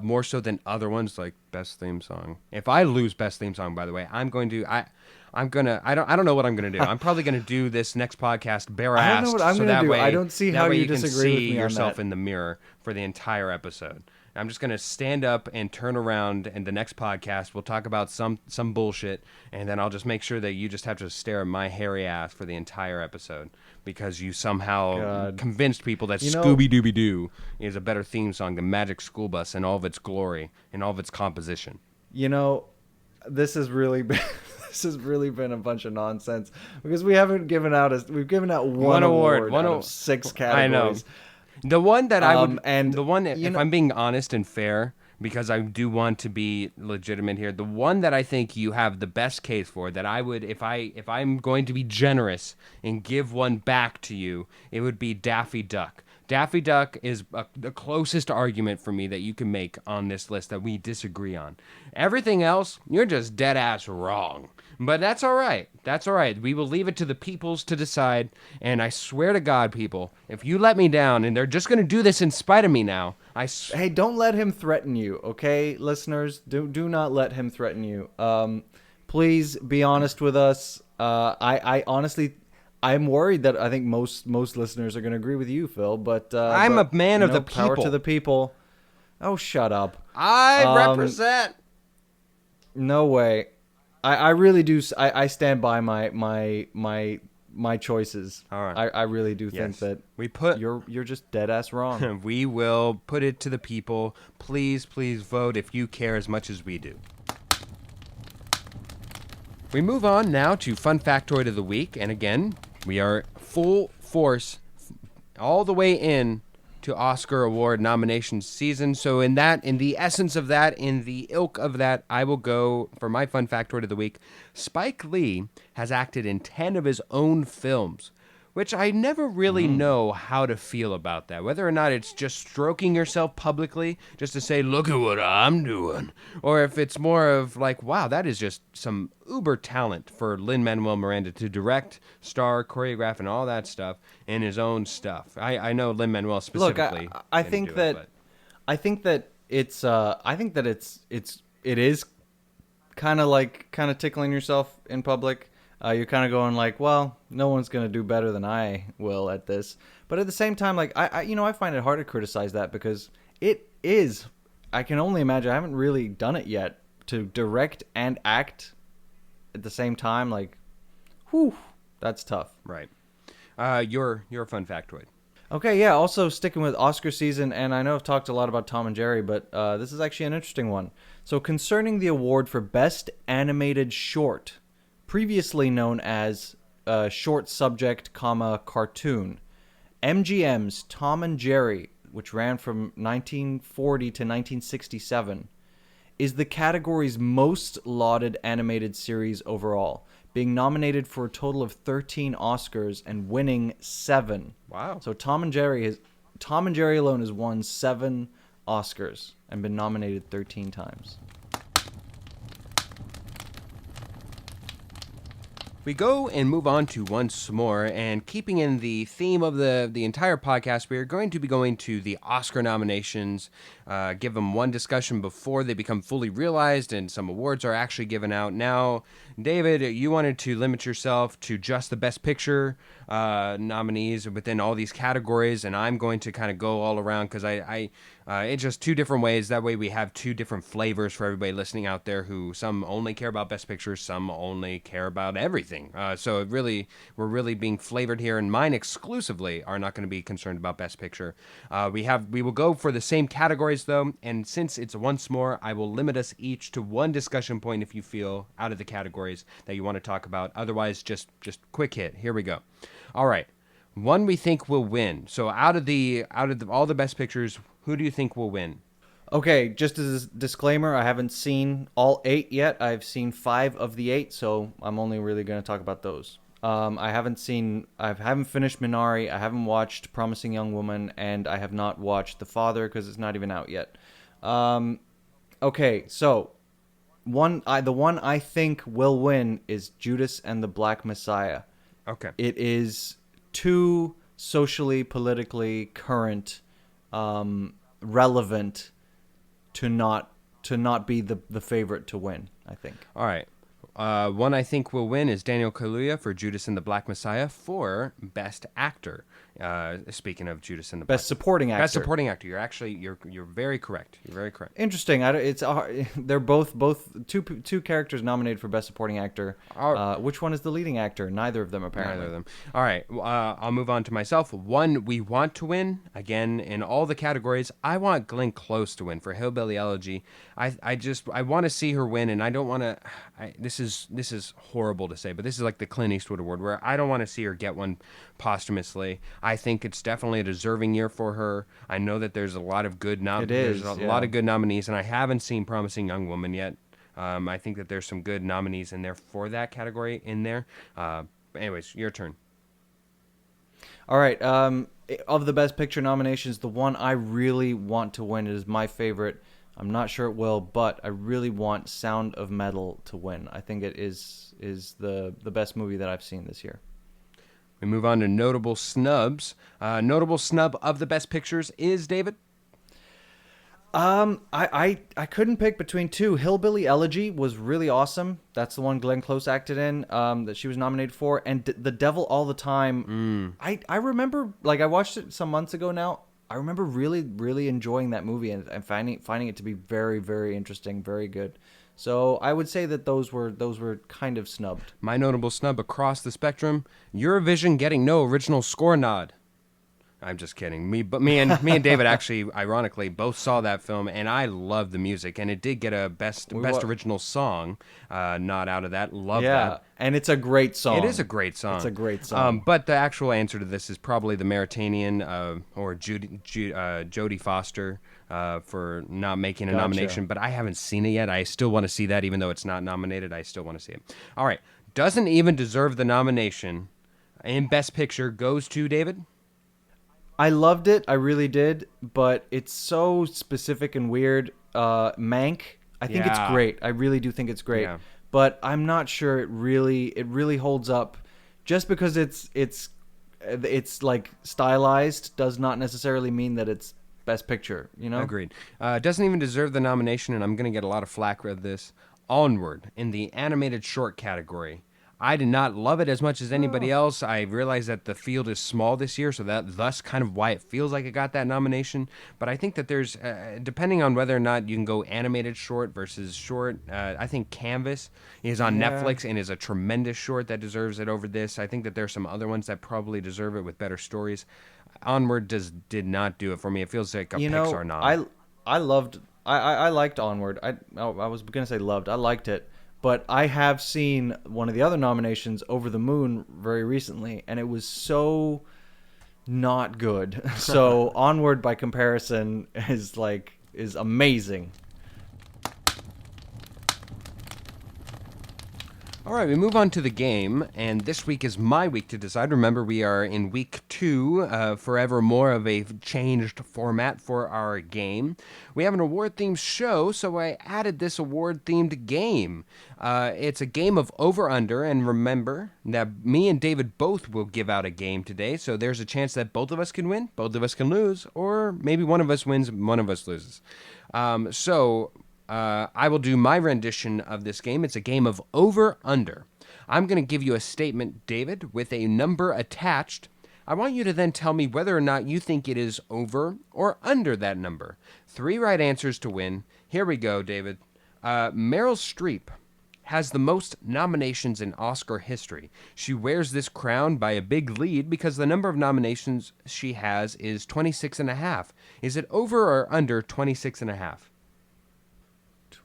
more so than other ones like best theme song. If I lose best theme song, by the way, I don't know what I'm gonna do. I'm probably gonna do this next podcast bare-assed. I don't know what I'm gonna do. I don't see how you can disagree with see me on yourself that. in the mirror for the entire episode. I'm just gonna stand up and turn around, and the next podcast we'll talk about some bullshit, and then I'll just make sure that you just have to stare at my hairy ass for the entire episode because you somehow God. convinced people that You know- Scooby Dooby Doo is a better theme song than Magic School Bus in all of its glory and all of its composition. You know, this has really been this has really been a bunch of nonsense because we've given out one award out of 6 categories. I know. The one that I would, and the one, you if know- I'm being honest and fair, because I do want to be legitimate here, the one that I think you have the best case for, that I would, if I'm going to be generous and give one back to you, it would be Daffy Duck. Daffy Duck is the closest argument for me that you can make on this list that we disagree on. Everything else, you're just dead ass wrong. But that's all right. That's all right. We will leave it to the peoples to decide. And I swear to God, people, if you let me down, and they're just going to do this in spite of me now, Hey, don't let him threaten you, okay, listeners? Do not let him threaten you. Please be honest with us. I honestly, I'm worried that I think most listeners are going to agree with you, Phil. But I'm a man of the Power people. to the people. Oh, shut up. I represent. No way. I really do. I stand by my choices. All right. I really do think that you're just dead ass wrong. We will put it to the people. Please vote if you care as much as we do. We move on now to Fun Factoid of the Week. And again, we are full force all the way in to Oscar Award nomination season. So in the essence of that, in the ilk of that, I will go for my Fun Factoid of the Week. Spike Lee has acted in 10 of his own films, which I never really know how to feel about that. Whether or not it's just stroking yourself publicly just to say, look at what I'm doing. Or if it's more of like, wow, that is just some uber talent for Lin-Manuel Miranda to direct, star, choreograph, and all that stuff in his own stuff. I know Lin-Manuel specifically. Look, I think that it is kind of tickling yourself in public. You're kind of going like, well, no one's going to do better than I will at this. But at the same time, like, I find it hard to criticize that because it is, I can only imagine, I haven't really done it yet, to direct and act at the same time. Like, whew, that's tough. Right. Your Fun Factoid. Okay, yeah, also sticking with Oscar season, and I know I've talked a lot about Tom and Jerry, but this is actually an interesting one. So concerning the award for Best Animated Short, previously known as Short Subject, Cartoon, MGM's Tom and Jerry, which ran from 1940 to 1967, is the category's most lauded animated series overall, being nominated for a total of 13 Oscars and winning 7. Wow. So Tom and Jerry alone has won 7 Oscars and been nominated 13 times. We go and move on to once more, and keeping in the theme of the entire podcast, we are going to be going to the Oscar nominations, give them one discussion before they become fully realized and some awards are actually given out. Now, David, you wanted to limit yourself to just the Best Picture nominees within all these categories, and I'm going to kind of go all around because it's just 2 different ways. That way we have 2 different flavors for everybody listening out there who some only care about Best Picture, some only care about everything. So we're really being flavored here, and mine exclusively are not going to be concerned about Best Picture. We will go for the same categories though, and since it's once more, I will limit us each to 1 discussion point if you feel out of the categories that you want to talk about. Otherwise, just quick hit. Here we go. All right. One we think will win. So out of all the Best Pictures, who do you think will win? Okay, just as a disclaimer, I haven't seen all 8 yet. I've seen 5 of the 8, so I'm only really going to talk about those. I haven't finished Minari, I haven't watched Promising Young Woman, and I have not watched The Father because it's not even out yet. Okay, so the one I think will win is Judas and the Black Messiah. Okay. It is too socially, politically current, relevant to not be the favorite to win, I think. All right. One I think will win is Daniel Kaluuya for Judas and the Black Messiah for Best Actor. Speaking of Judas and the Best Black. supporting actor. Best supporting actor. You're very correct. You're very correct. Interesting. They're both two characters nominated for best supporting actor. Which one is the leading actor? Neither of them apparently. Neither of them. All right. I'll move on to myself. One we want to win again in all the categories. I want Glenn Close to win for Hillbilly Elegy. I want to see her win, and I don't want to. This is horrible to say, but this is like the Clint Eastwood Award, where I don't want to see her get one posthumously. I think it's definitely a deserving year for her. I know that there's a lot of good lot of good nominees, and I haven't seen Promising Young Woman yet. I think that there's some good nominees in there for that category in there. Anyways, your turn. All right. Of the Best Picture nominations, the one I really want to win, it is my favorite. I'm not sure it will, but I really want Sound of Metal to win. I think it is the best movie that I've seen this year. We move on to notable snubs. Notable snub of the Best Pictures is, David? I couldn't pick between two. Hillbilly Elegy was really awesome. That's the one Glenn Close acted in, that she was nominated for. And The Devil All the Time. I remember, like, I watched it some months ago now. I remember really, really enjoying that movie and finding it to be very, very interesting, very good. So I would say that those were kind of snubbed. My notable snub across the spectrum: Eurovision getting no original score nod. I'm just kidding. Me and David actually, ironically, both saw that film, and I loved the music, and it did get a best original song nod out of that. Love that. And it's a great song. It is a great song. It's a great song. But the actual answer to this is probably the Mauritanian or Jodie Foster for not making a nomination. But I haven't seen it yet. I still want to see that, even though it's not nominated. I still want to see it. All right. Doesn't even deserve the nomination in Best Picture goes to David? I loved it. I really did. But it's so specific and weird. Mank. I think it's great. I really do think it's great. Yeah. But I'm not sure it really holds up. Just because it's like stylized does not necessarily mean that it's Best Picture, you know? Agreed. Doesn't even deserve the nomination, and I'm going to get a lot of flack with this. Onward, in the animated short category. I did not love it as much as anybody else. I realize that the field is small this year, so thus kind of why it feels like it got that nomination. But I think that there's, depending on whether or not you can go animated short versus short, I think Canvas is on Netflix and is a tremendous short that deserves it over this. I think that there's some other ones that probably deserve it with better stories. Onward did not do it for me. It feels like a Pixar nod. I liked Onward. I was going to say loved. I liked it. But I have seen one of the other nominations, Over the Moon, very recently, and it was so not good. So Onward, by comparison, is amazing. All right, we move on to the game, and this week is my week to decide. Remember, we are in week 2, forever more of a changed format for our game. We have an award-themed show, so I added this award-themed game. It's a game of over-under, and remember that me and David both will give out a game today, so there's a chance that both of us can win, both of us can lose, or maybe one of us wins, one of us loses. I will do my rendition of this game. It's a game of over-under. I'm going to give you a statement, David, with a number attached. I want you to then tell me whether or not you think it is over or under that number. 3 right answers to win. Here we go, David. Meryl Streep has the most nominations in Oscar history. She wears this crown by a big lead because the number of nominations she has is 26 and a half. Is it over or under 26 and a half?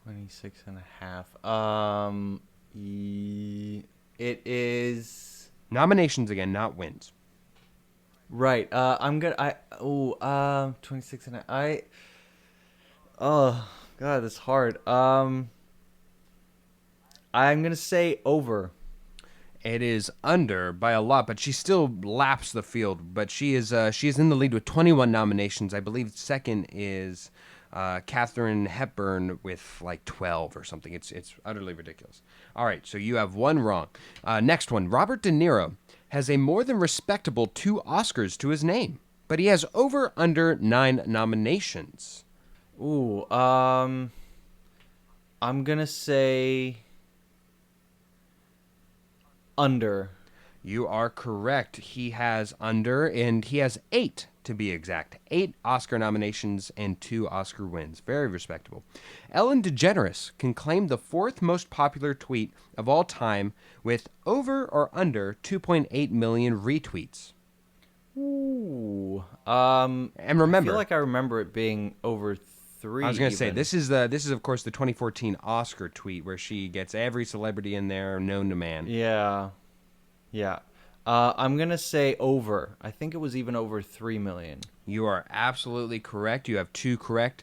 26 and a half. It is nominations again, not wins. Right. I'm gonna. 26 and a. Oh God, that's hard. I'm gonna say over. It is under by a lot, but she still laps the field. But she is in the lead with 21 nominations. I believe second is Katharine Hepburn with like 12 or something. It's utterly ridiculous. All right, so you have one wrong. Next one. Robert De Niro has a more than respectable 2 Oscars to his name, but he has under 9 nominations. Ooh, I'm gonna say under. You are correct. He has under, and he has 8 to be exact. 8 Oscar nominations and 2 Oscar wins. Very respectable. Ellen DeGeneres can claim the 4th most popular tweet of all time with over or under 2.8 million retweets. Ooh. And I remember, feel like I remember it being over 3. I was going to say even. this is of course the 2014 Oscar tweet where she gets every celebrity in there known to man. Yeah. Yeah. I'm going to say over. I think it was even over 3 million. You are absolutely correct. You have 2 correct.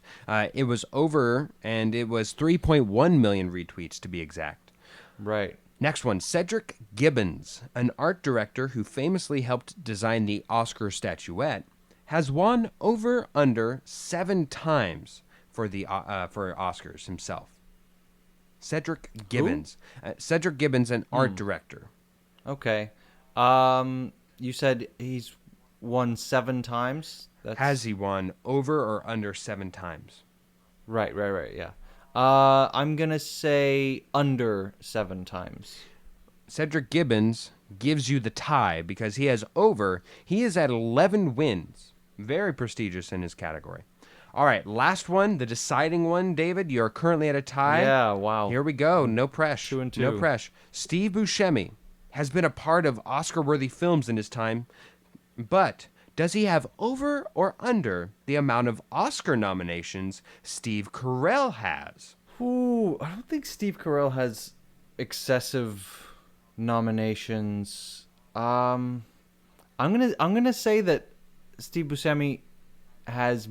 It was over, and it was 3.1 million retweets to be exact. Right. Next one, Cedric Gibbons, an art director who famously helped design the Oscar statuette, has won over under 7 times for the for Oscars himself. Cedric Gibbons. Cedric Gibbons, an art director. Okay. You said he's won 7 times? Has he won over or under 7 times? Right, yeah. I'm going to say under 7 times. Cedric Gibbons gives you the tie because he has over. He is at 11 wins. Very prestigious in his category. All right, last one, the deciding one, David. You're currently at a tie. Yeah, wow. Here we go. No pressure. 2 and 2. No pressure. Steve Buscemi has been a part of Oscar-worthy films in his time, but does he have over or under the amount of Oscar nominations Steve Carell has? Ooh, I don't think Steve Carell has excessive nominations. I'm gonna say that Steve Buscemi has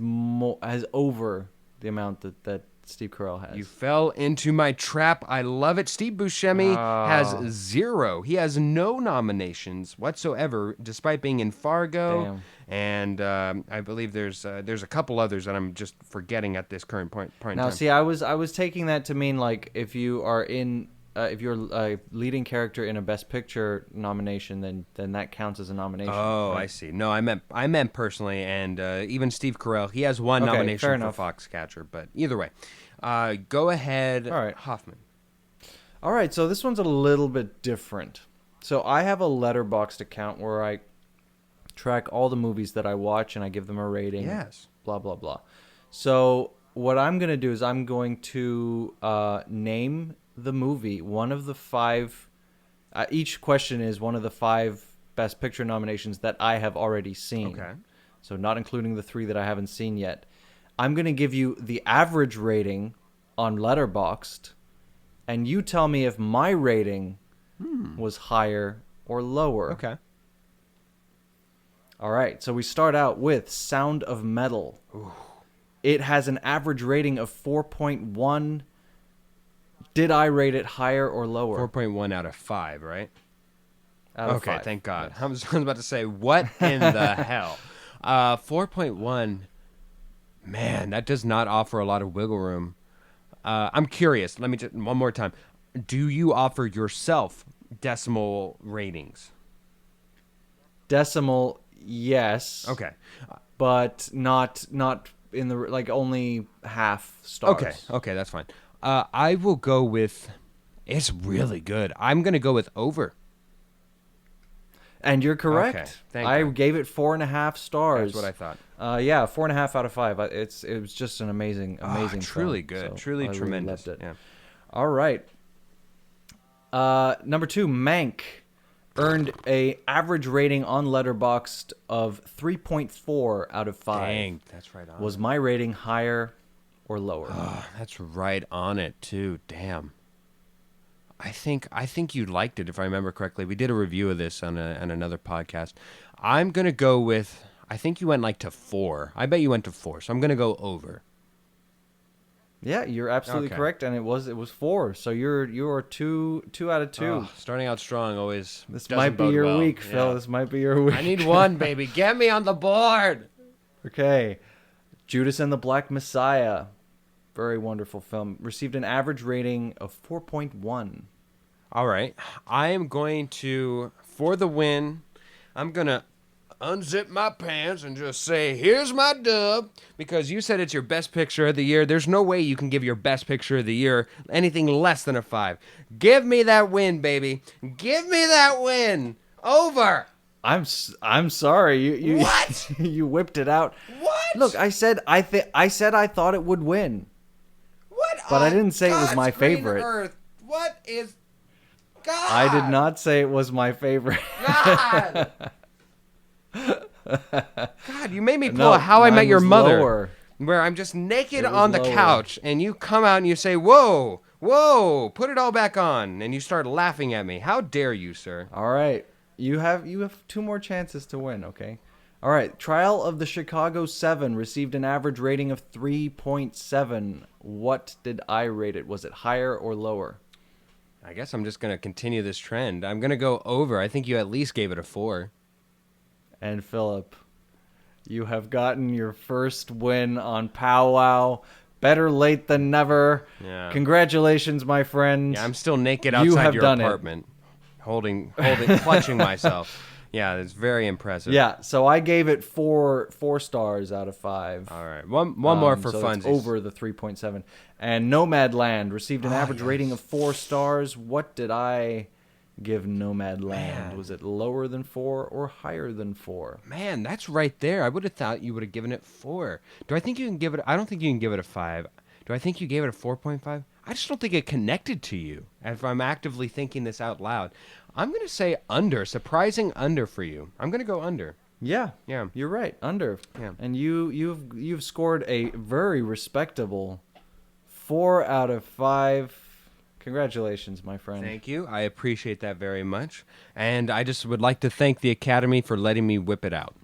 over the amount that Steve Carell has. You fell into my trap. I love it. Steve Buscemi has 0. He has no nominations whatsoever, despite being in Fargo. Damn. And I believe there's a couple others that I'm just forgetting at this current point in Now, time. see, I was taking that to mean like if you are in if you're a leading character in a Best Picture nomination, then that counts as a nomination. Oh, right? I see. No, I meant personally, and even Steve Carell, he has 1 Okay, nomination fair for enough. Foxcatcher. But either way, go ahead, All right. Hoffman. All right, so this one's a little bit different. So I have a Letterboxd account where I track all the movies that I watch and I give them a rating. Yes. Blah blah blah. So what I'm gonna do is I'm going to name the movie, one of the 5. Each question is one of the 5 Best Picture nominations that I have already seen. Okay. So not including the 3 that I haven't seen yet. I'm gonna give you the average rating on Letterboxd, and you tell me if my rating was higher or lower. Okay. All right, so we start out with Sound of Metal. Ooh. It has an average rating of 4.1. Did I rate it higher or lower? 4.1 out of 5, right? Out of Okay, 5. thank God. Yes. I was about to say, what in the hell? 4.1. Man, that does not offer a lot of wiggle room. I'm curious. Let me just one more time. Do you offer yourself decimal ratings? Decimal, yes. Okay. But not in the like only half stars. Okay, that's fine. I will go with. It's really good. I'm gonna go with over. And you're correct. Okay, thank I you. gave it 4.5 stars. That's what I thought. Yeah, 4.5 out of 5. It was just an amazing Truly film. good, So truly I really tremendous. loved it. Yeah. All right. Number 2, Mank earned a average rating on Letterboxd of 3.4 out of 5. Dang, that's right on. Was my rating higher or lower? That's right on it too. Damn. I think you liked it if I remember correctly. We did a review of this on another podcast. I'm gonna go with. I think you went like to 4. I bet you went to 4. So I'm gonna go over. Yeah, you're absolutely Okay. correct, and it was 4. So you're 2 out of 2. Oh, starting out strong always. This doesn't might be bode your well. week, Phil. Yeah. This might be your week. I need one, baby. Get me on the board. Okay. Judas and the Black Messiah. Very wonderful film. Received an average rating of 4.1. All right. I am going to, for the win, I'm going to unzip my pants and just say, here's my dub, because you said it's your best picture of the year. There's no way you can give your best picture of the year anything less than a 5. Give me that win, baby. Give me that win. Over. I'm sorry. You What? you whipped it out. What? Look, I said I thought it would win. What? But I on didn't say it was God's my green favorite. Earth? What is God? I did not say it was my favorite. God. God, you made me pull No, a How I Met mine Your was Mother, lower. where I'm just naked It was on the lower. couch, and you come out and you say, "Whoa, whoa, put it all back on," and you start laughing at me. How dare you, sir? All right. You have 2 more chances to win, okay? All right. Trial of the Chicago 7 received an average rating of 3.7. What did I rate it? Was it higher or lower? I guess I'm just gonna continue this trend. I'm gonna go over. I think you at least gave it a 4. And Philip, you have gotten your first win on POWWOW. Better late than never. Yeah. Congratulations, my friend. Yeah, I'm still naked You outside have your done it. apartment, holding, clutching myself. Yeah, it's very impressive. Yeah, so I gave it 4 stars out of 5. All right, one more for so funsies. it's over the 3.7. And Nomadland received an average rating of 4 stars. What did I give Nomadland? Man. Was it lower than 4 or higher than 4? Man, that's right there. I would have thought you would have given it 4. Do I think you can give it? I don't think you can give it a 5. Do I think you gave it a 4.5? I just don't think it connected to you. If I'm actively thinking this out loud, I'm gonna say under. Surprising under for you. I'm gonna go under. Yeah. Yeah. You're right. Under. Yeah. And you've scored a very respectable 4 out of 5. Congratulations, my friend. Thank you. I appreciate that very much. And I just would like to thank the Academy for letting me whip it out.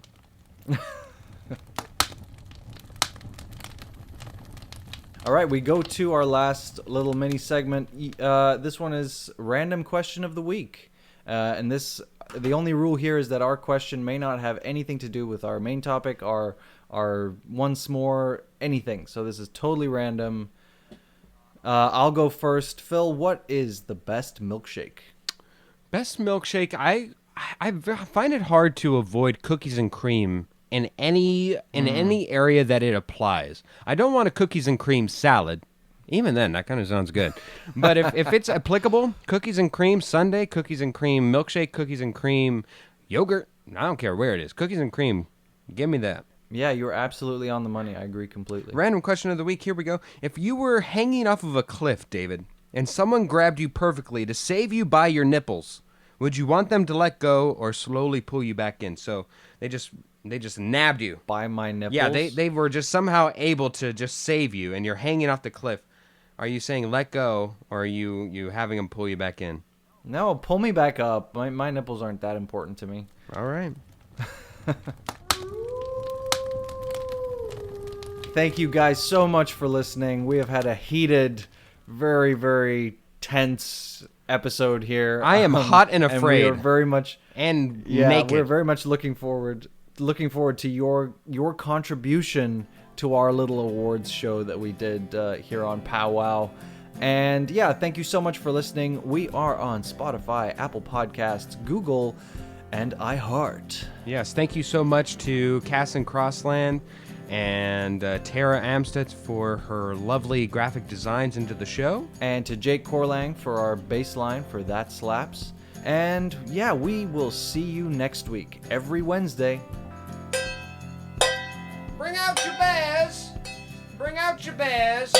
All right, we go to our last little mini segment. This one is random question of the week. And the only rule here is that our question may not have anything to do with our main topic, our once more, anything. So this is totally random. I'll go first. Phil, what is the best milkshake? Best milkshake. I find it hard to avoid cookies and cream in any area that it applies. I don't want a cookies and cream salad. Even then, that kind of sounds good. But if it's applicable, cookies and cream sundae, cookies and cream milkshake, cookies and cream yogurt, I don't care where it is. Cookies and cream, give me that. Yeah, you're absolutely on the money. I agree completely. Random question of the week. Here we go. If you were hanging off of a cliff, David, and someone grabbed you perfectly to save you by your nipples, would you want them to let go or slowly pull you back in? So they just nabbed you. By my nipples? Yeah, they were just somehow able to just save you, and you're hanging off the cliff. Are you saying let go, or are you having them pull you back in? No, pull me back up. My nipples aren't that important to me. All right. Thank you guys so much for listening. We have had a heated, very, very tense episode here. I am hot and And afraid. we are very much naked. we're very much looking forward to your contribution to our little awards show that we did here on POWWOW. And yeah, thank you so much for listening. We are on Spotify, Apple Podcasts, Google, and iHeart. Yes, thank you so much to Cass and Crossland and Tara Amstedt for her lovely graphic designs into the show. And to Jake Corlang for our bass line for That Slaps. And yeah, we will see you next week, every Wednesday. Bring out your bears! Bring out your bears!